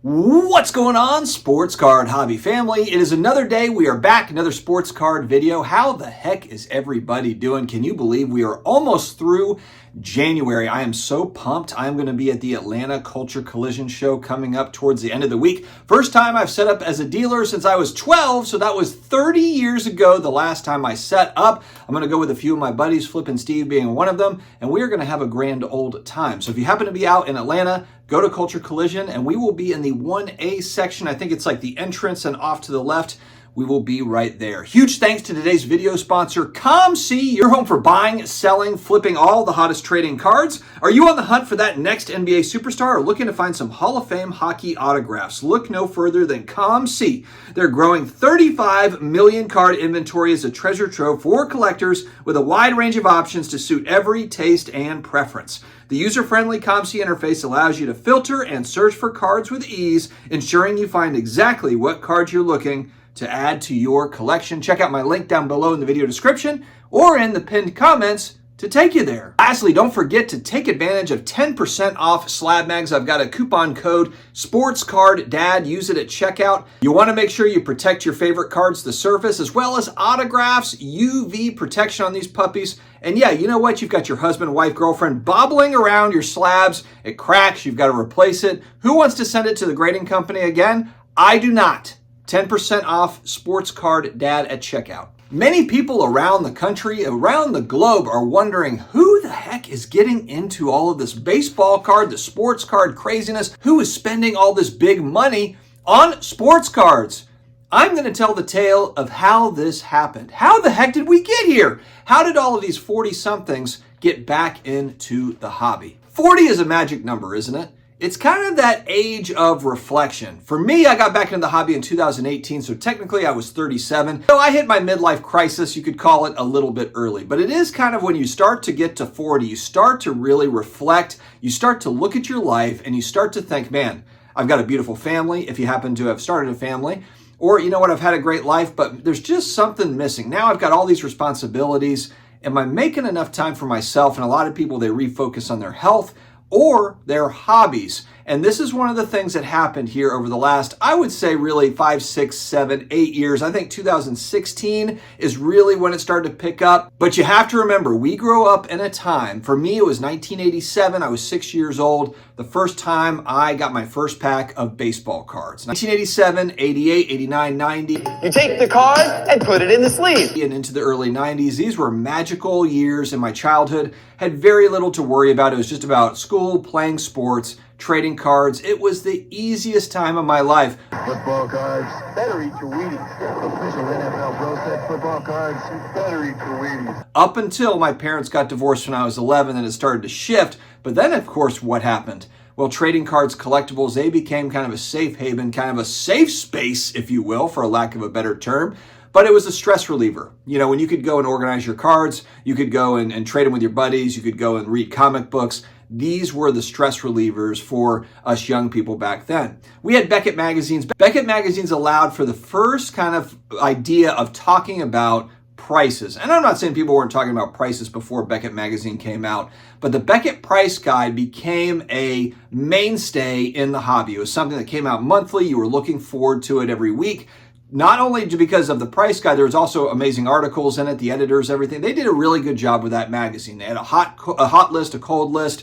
What's going on, sports card hobby family? It is another day. We are back, another sports card video. How the heck is everybody doing? Can you believe we are almost through January? I am so pumped. I'm going to be at the Atlanta Culture Collision Show coming up towards the end of the week. First time I've set up as a dealer since I was 12, so that was 30 years ago the last time I set up. I'm going to go with a few of my buddies, Flip and Steve being one of them, and we are going to have a grand old time. So if you happen to be out in Atlanta, go to Culture Collision, and we will be in the 1A section. I think it's like the entrance and off to the left. We will be right there. Huge thanks to today's video sponsor, COMC, your home for buying, selling, flipping all the hottest trading cards. Are you on the hunt for that next NBA superstar or looking to find some Hall of Fame hockey autographs? Look no further than COMC. Their growing 35 million card inventory is a treasure trove for collectors with a wide range of options to suit every taste and preference. The user-friendly COMC interface allows you to filter and search for cards with ease, ensuring you find exactly what cards you're looking to add to your collection. Check out my link down below in the video description or in the pinned comments to take you there. Lastly, don't forget to take advantage of 10% off SlabMags. I've got a coupon code SportsCardDad. Use it at checkout. You want to make sure you protect your favorite cards to the surface, as well as autographs, UV protection on these puppies. And yeah, you know what? You've got your husband, wife, girlfriend bobbling around your slabs. It cracks. You've got to replace it. Who wants to send it to the grading company again? I do not. 10% off Sports Card Dad at checkout. Many people around the country, around the globe, are wondering who the heck is getting into all of this baseball card, the sports card craziness? Who is spending all this big money on sports cards? I'm going to tell the tale of how this happened. How the heck did we get here? How did all of these 40-somethings get back into the hobby? 40 is a magic number, isn't it? It's kind of that age of reflection. For me, I got back into the hobby in 2018, so technically I was 37. So I hit my midlife crisis, you could call it, a little bit early. But it is kind of when you start to get to 40, you start to really reflect, you start to look at your life, and you start to think, man, I've got a beautiful family, if you happen to have started a family. Or, you know what, I've had a great life, but there's just something missing. Now I've got all these responsibilities. Am I making enough time for myself? And a lot of people, they refocus on their health or their hobbies. And this is one of the things that happened here over the last, I would say, really 5, 6, 7, 8 years. I think 2016 is really when it started to pick up. But you have to remember, we grew up in a time, for me, it was 1987. I was 6 years old. The first time I got my first pack of baseball cards. 1987, 88, 89, 90. You take the card and put it in the sleeve. And into the early 90s. These were magical years in my childhood. Had very little to worry about. It was just about school, playing sports, trading cards. It was the easiest time of my life. Football cards, better eat your Wheaties. Official NFL Bro said football cards, better eat your Wheaties. Up until my parents got divorced when I was 11, and it started to shift. But then, of course, what happened? Well, trading cards, collectibles, they became kind of a safe haven, kind of a safe space, if you will, for a lack of a better term. But it was a stress reliever. You know, when you could go and organize your cards, you could go and trade them with your buddies, you could go and read comic books. These were the stress relievers for us young people back then. We had Beckett magazines. Beckett magazines allowed for the first kind of idea of talking about prices. And I'm not saying people weren't talking about prices before Beckett magazine came out, but the Beckett Price Guide became a mainstay in the hobby. It was something that came out monthly. You were looking forward to it every week. Not only because of the price guide, there was also amazing articles in it, the editors, everything. They did a really good job with that magazine. They had a hot list, a cold list.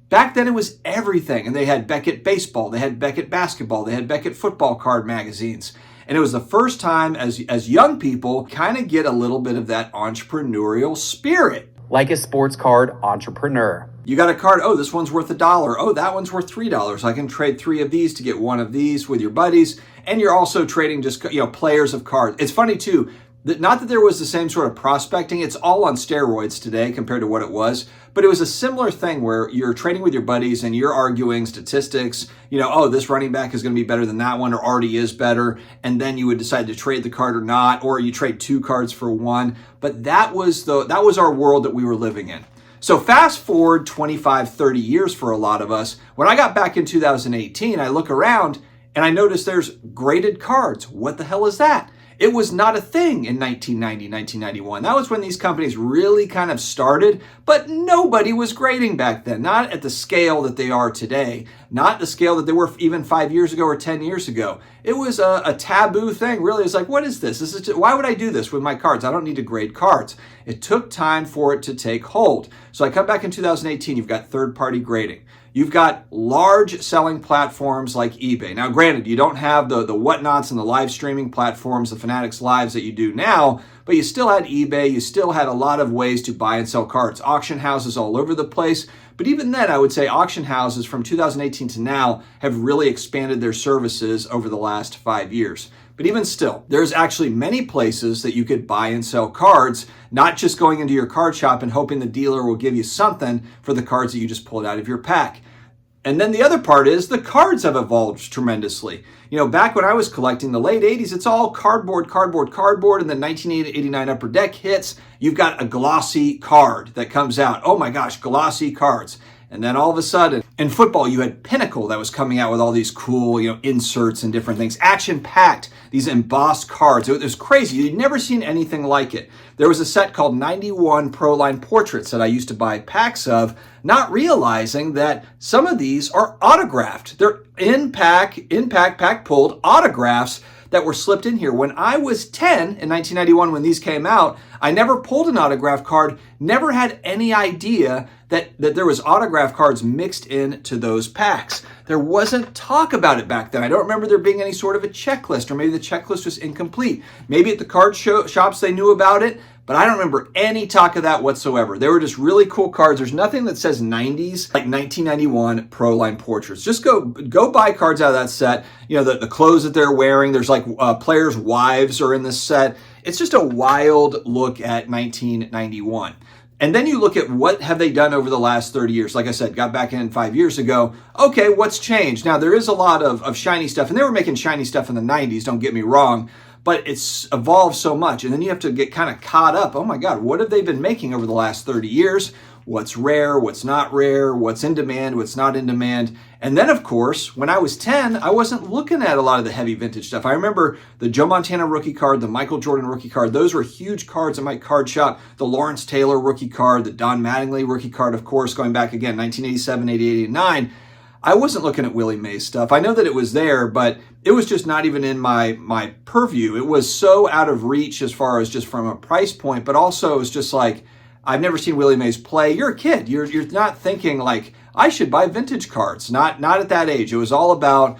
Back then it was everything. And they had Beckett Baseball, they had Beckett Basketball, they had Beckett Football card magazines. And it was the first time as young people kind of get a little bit of that entrepreneurial spirit. Like a sports card entrepreneur. You got a card, oh, this one's worth $1. Oh, that one's worth $3. I can trade 3 of these to get 1 of these with your buddies. And you're also trading just, players of cards. It's funny too, that not that there was the same sort of prospecting. It's all on steroids today compared to what it was. But it was a similar thing where you're trading with your buddies and you're arguing statistics. Oh, this running back is going to be better than that one or already is better. And then you would decide to trade the card or not, or you trade 2 cards for 1. But that was our world that we were living in. So fast forward 25, 30 years for a lot of us. When I got back in 2018, I look around and I notice there's graded cards. What the hell is that? It was not a thing in 1990, 1991. That was when these companies really kind of started, but nobody was grading back then. Not at the scale that they are today. Not the scale that they were even 5 years ago or 10 years ago. It was a taboo thing, really. It's like, what is this? Why would I do this with my cards? I don't need to grade cards. It took time for it to take hold. So I come back in 2018, you've got third-party grading. You've got large selling platforms like eBay. Now, granted, you don't have the whatnots and the live streaming platforms, the Fanatics Lives that you do now, but you still had eBay. You still had a lot of ways to buy and sell cards. Auction houses all over the place. But even then, I would say auction houses from 2018 to now have really expanded their services over the last 5 years. But even still, there's actually many places that you could buy and sell cards, not just going into your card shop and hoping the dealer will give you something for the cards that you just pulled out of your pack. And then the other part is the cards have evolved tremendously. You know, back when I was collecting the late 80s, it's all cardboard, and then 1989 Upper Deck hits, you've got a glossy card that comes out. Oh my gosh, glossy cards. And then all of a sudden, in football, you had Pinnacle that was coming out with all these cool, inserts and different things. Action-packed, these embossed cards. It was crazy. You'd never seen anything like it. There was a set called 91 Pro Line Portraits that I used to buy packs of, not realizing that some of these are autographed. They're pack pulled autographs that were slipped in here. When I was 10 in 1991, when these came out, I never pulled an autograph card, never had any idea that there was autograph cards mixed into those packs. There wasn't talk about it back then. I don't remember there being any sort of a checklist, or maybe the checklist was incomplete. Maybe at the card shops they knew about it, but I don't remember any talk of that whatsoever. They were just really cool cards. There's nothing that says 90s like 1991 Pro Line Portraits. Just go buy cards out of that set. The clothes that they're wearing. There's like players' wives are in this set. It's just a wild look at 1991. And then you look at what have they done over the last 30 years. Like I said, got back in 5 years ago. Okay, what's changed? Now, there is a lot of shiny stuff, and they were making shiny stuff in the 90s, don't get me wrong, but it's evolved so much. And then you have to get kind of caught up. Oh my God, what have they been making over the last 30 years? What's rare, what's not rare, what's in demand, what's not in demand. And then, of course, when I was 10, I wasn't looking at a lot of the heavy vintage stuff. I remember the Joe Montana rookie card, the Michael Jordan rookie card. Those were huge cards in my card shop. The Lawrence Taylor rookie card, the Don Mattingly rookie card, of course, going back again, 1987, 88, 89. I wasn't looking at Willie Mays stuff. I know that it was there, but it was just not even in my purview. It was so out of reach as far as just from a price point, but also it was just like, I've never seen Willie Mays play. You're a kid. You're not thinking like, I should buy vintage cards. Not at that age. It was all about,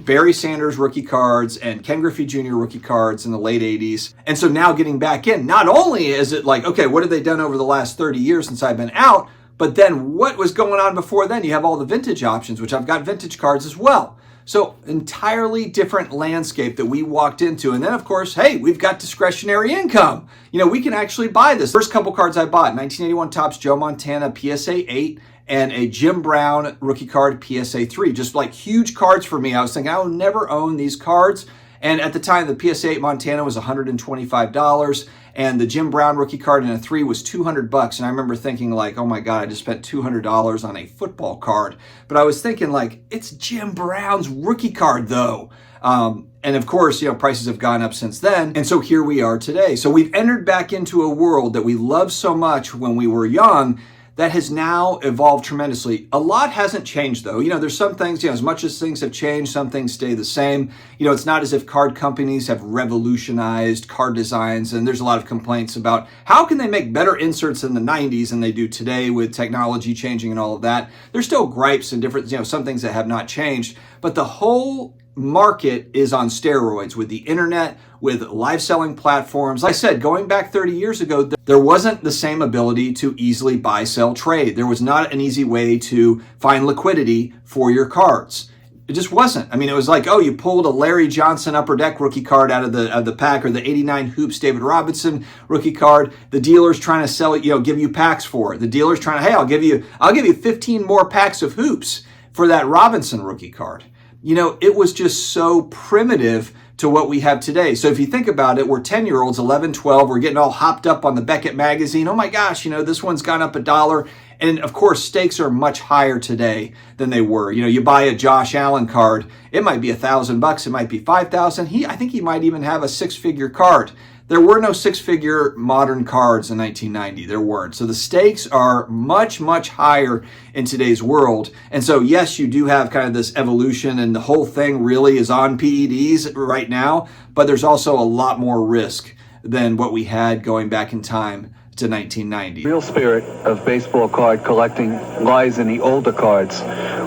Barry Sanders rookie cards and Ken Griffey Jr. rookie cards in the late 80s. And so now getting back in, not only is it like, okay, what have they done over the last 30 years since I've been out? But then what was going on before then? You have all the vintage options, which I've got vintage cards as well. So entirely different landscape that we walked into. And then, of course, hey, we've got discretionary income. We can actually buy this. First couple cards I bought, 1981 Topps Joe Montana PSA 8 and a Jim Brown rookie card PSA 3. Just like huge cards for me. I was thinking I will never own these cards. And at the time, the PSA 8 Montana was $125. And the Jim Brown rookie card in a 3 was $200. And I remember thinking like, oh my God, I just spent $200 on a football card. But I was thinking like, it's Jim Brown's rookie card though. And of course, prices have gone up since then. And so here we are today. So we've entered back into a world that we loved so much when we were young that has now evolved tremendously. A lot hasn't changed though. There's some things, as much as things have changed, some things stay the same. It's not as if card companies have revolutionized card designs, and there's a lot of complaints about how can they make better inserts in the 90s than they do today with technology changing and all of that. There's still gripes and different, some things that have not changed, but the whole market is on steroids with the internet, with live selling platforms. Like I said, going back 30 years ago, there wasn't the same ability to easily buy, sell, trade. There was not an easy way to find liquidity for your cards. It just wasn't. I mean, it was like, oh, you pulled a Larry Johnson Upper Deck rookie card out of the pack, or the 89 Hoops David Robinson rookie card. The dealer's trying to sell it, give you packs for it. The dealer's trying to, hey, I'll give you 15 more packs of Hoops for that Robinson rookie card. It was just so primitive to what we have today. So if you think about it, we're 10-year-olds, 11, 12, we're getting all hopped up on the Beckett magazine. Oh my gosh, this one's gone up $1. And of course, stakes are much higher today than they were. You know, you buy a Josh Allen card, it might be $1,000, it might be $5,000. I think he might even have a six-figure card. There were no six-figure modern cards in 1990. There weren't. So the stakes are much, much higher in today's world. And so, yes, you do have kind of this evolution, and the whole thing really is on PEDs right now, but there's also a lot more risk than what we had going back in time to 1990. The real spirit of baseball card collecting lies in the older cards.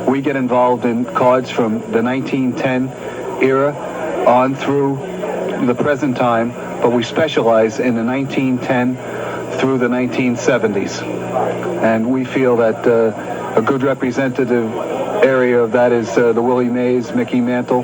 We get involved in cards from the 1910 era on through the present time, but we specialize in the 1910 through the 1970s. And we feel that a good representative area of that is the Willie Mays, Mickey Mantle,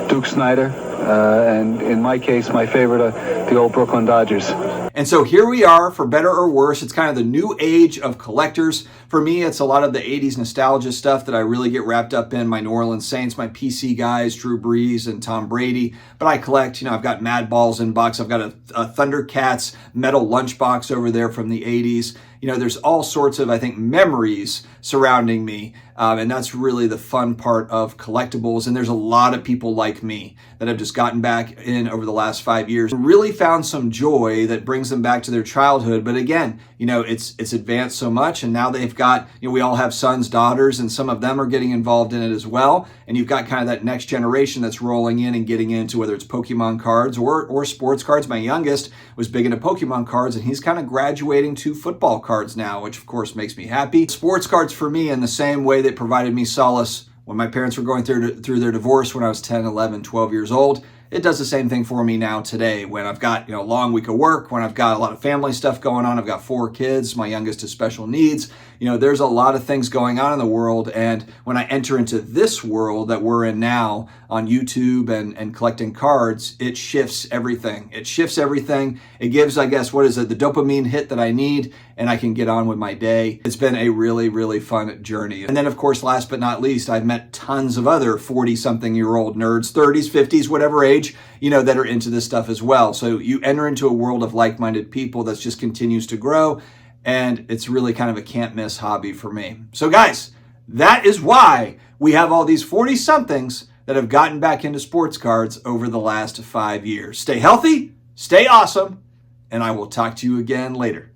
Duke Snider, and in my case, my favorite are the old Brooklyn Dodgers. And so here we are, for better or worse. It's kind of the new age of collectors. For me, it's a lot of the 80s nostalgia stuff that I really get wrapped up in. My New Orleans Saints, my PC guys, Drew Brees and Tom Brady. But I collect, you know, I've got Mad Balls in box. I've got a Thundercats metal lunchbox over there from the 80s. You know, there's all sorts of, I think, memories surrounding me. And that's really the fun part of collectibles. And there's a lot of people like me that have just gotten back in over the last 5 years, really found some joy that brings them back to their childhood. But again, you know, it's advanced so much, and now they've got, you know, we all have sons, daughters, and some of them are getting involved in it as well. And you've got kind of that next generation that's rolling in and getting into whether it's Pokemon cards or sports cards. My youngest was big into Pokemon cards, and he's kind of graduating to football cards now, which of course makes me happy. Sports cards for me, in the same way that provided me solace when my parents were going through their divorce when I was 10, 11, 12 years old, it does the same thing for me now today when I've got, you know, a long week of work, when I've got a lot of family stuff going on. I've got 4 kids. My youngest has special needs. You know, there's a lot of things going on in the world. And when I enter into this world that we're in now on YouTube and collecting cards, it shifts everything. It shifts everything. It gives, I guess, what is it, the dopamine hit that I need, and I can get on with my day. It's been a really, really fun journey. And then, of course, last but not least, I've met tons of other 40-something-year-old nerds, 30s, 50s, whatever age, you know, that are into this stuff as well. So you enter into a world of like-minded people that just continues to grow, and it's really kind of a can't-miss hobby for me. So, guys, that is why we have all these 40-somethings that have gotten back into sports cards over the last 5 years. Stay healthy, stay awesome, and I will talk to you again later.